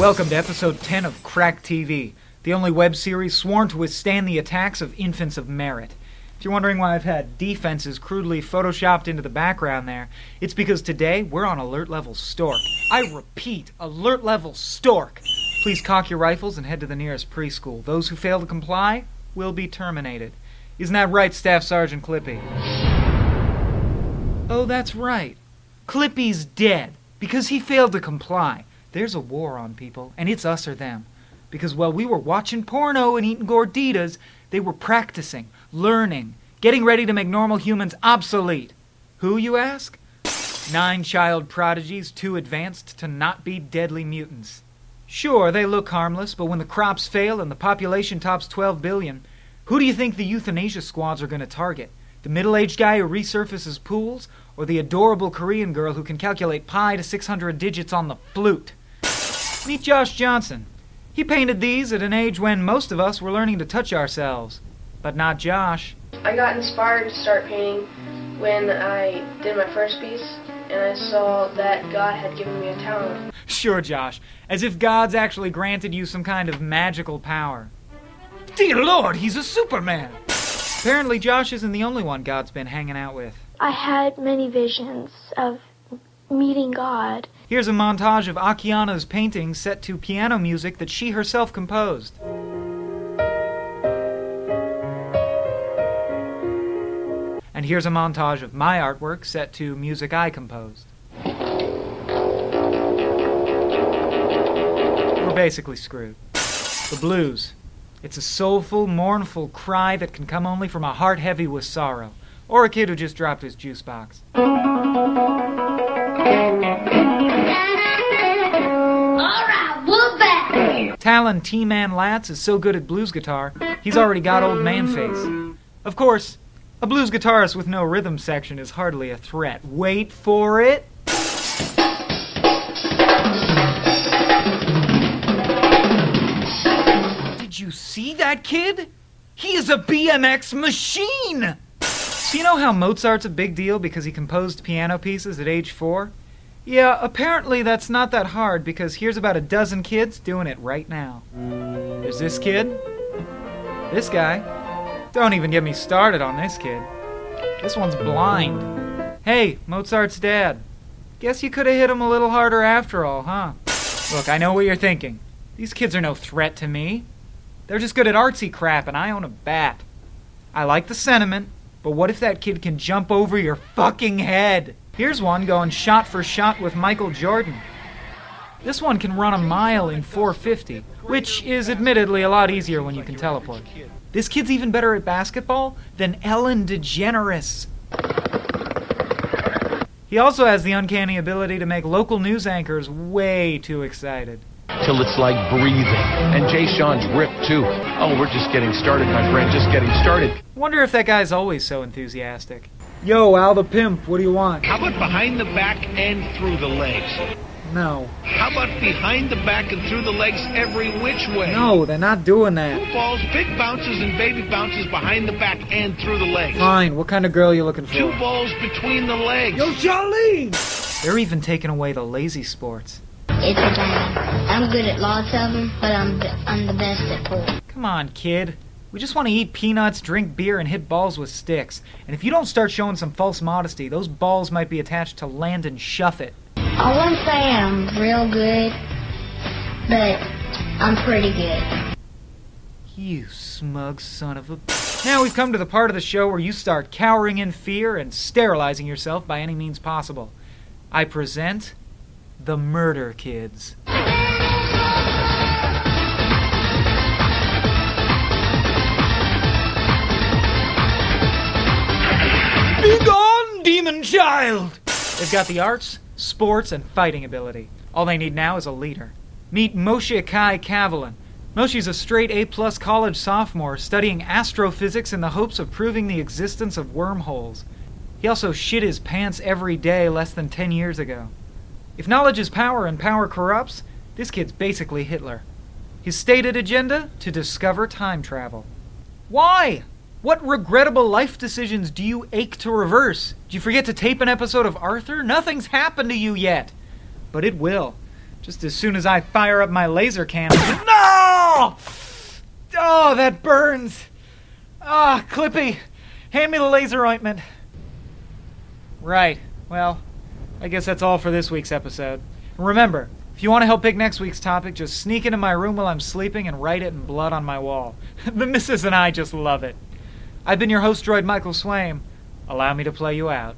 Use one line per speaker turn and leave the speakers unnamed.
Welcome to episode 10 of Crack TV, the only web series sworn to withstand the attacks of infants of merit. If you're wondering why I've had defenses crudely photoshopped into the background there, it's because today we're on alert level stork. I repeat, alert level stork. Please cock your rifles and head to the nearest preschool. Those who fail to comply will be terminated. Isn't that right, Staff Sergeant Clippy? Oh, that's right. Clippy's dead because he failed to comply. There's a war on, people, and it's us or them. Because while we were watching porno and eating gorditas, they were practicing, learning, getting ready to make normal humans obsolete. Who, you ask? 9 child prodigies too advanced to not be deadly mutants. Sure, they look harmless, but when the crops fail and the population tops 12 billion, who do you think the euthanasia squads are going to target? The middle-aged guy who resurfaces pools, or the adorable Korean girl who can calculate pi to 600 digits on the flute? Meet Josh Johnson. He painted these at an age when most of us were learning to touch ourselves. But not Josh.
I got inspired to start painting when I did my first piece, and I saw that God had given me a talent.
Sure, Josh. As if God's actually granted you some kind of magical power. Dear Lord, he's a Superman! Apparently Josh isn't the only one God's been hanging out with.
I had many visions of meeting God.
Here's a montage of Akiana's paintings set to piano music that she herself composed. And here's a montage of my artwork set to music I composed. We're basically screwed. The blues. It's a soulful, mournful cry that can come only from a heart heavy with sorrow, or a kid who just dropped his juice box.
Alright, we're back!
Talon T-Man Latz is so good at blues guitar, he's already got old man face. Of course, a blues guitarist with no rhythm section is hardly a threat. Wait for it! Did you see that kid? He is a BMX machine! So you know how Mozart's a big deal because he composed piano pieces at age 4? Yeah, apparently that's not that hard because here's about a dozen kids doing it right now. There's this kid. This guy. Don't even get me started on this kid. This one's blind. Hey, Mozart's dad. Guess you could have hit him a little harder after all, huh? Look, I know what you're thinking. These kids are no threat to me. They're just good at artsy crap and I own a bat. I like the sentiment, but what if that kid can jump over your fucking head? Here's one going shot for shot with Michael Jordan. This one can run a mile in 4:50, which is admittedly a lot easier when you can teleport. This kid's even better at basketball than Ellen DeGeneres. He also has the uncanny ability to make local news anchors way too excited.
Till it's like breathing. And Jay Sean's ripped too. Oh, we're just getting started, my friend, just getting started.
Wonder if that guy's always so enthusiastic. Yo, Al the Pimp, what do you want?
How about behind the back and through the legs?
No.
How about behind the back and through the legs every which way?
No, they're not doing that.
Two balls, big bounces and baby bounces behind the back and through the legs.
Fine, what kind of girl are you looking for?
2 balls between the legs.
Yo, Charlene! They're even taking away the lazy sports.
It's a game. I'm good at lots of them, but I'm the best at pool.
Come on, kid. We just want to eat peanuts, drink beer, and hit balls with sticks. And if you don't start showing some false modesty, those balls might be attached to Landon Shuffit.
I wouldn't say I'm real good, but I'm pretty good.
You smug son of a... Now we've come to the part of the show where you start cowering in fear and sterilizing yourself by any means possible. I present... the Murder Kids. Begone, demon child! They've got the arts, sports, and fighting ability. All they need now is a leader. Meet Moshe Kai Kavalin. Moshe's a straight A-plus college sophomore studying astrophysics in the hopes of proving the existence of wormholes. He also shit his pants every day less than 10 years ago. If knowledge is power and power corrupts, this kid's basically Hitler. His stated agenda? To discover time travel. Why? What regrettable life decisions do you ache to reverse? Did you forget to tape an episode of Arthur? Nothing's happened to you yet. But it will. Just as soon as I fire up my laser cannon. No! Oh, that burns. Ah, Clippy, hand me the laser ointment. Right, well, I guess that's all for this week's episode. And remember, if you want to help pick next week's topic, just sneak into my room while I'm sleeping and write it in blood on my wall. The missus and I just love it. I've been your host, Droid Michael Swaim. Allow me to play you out.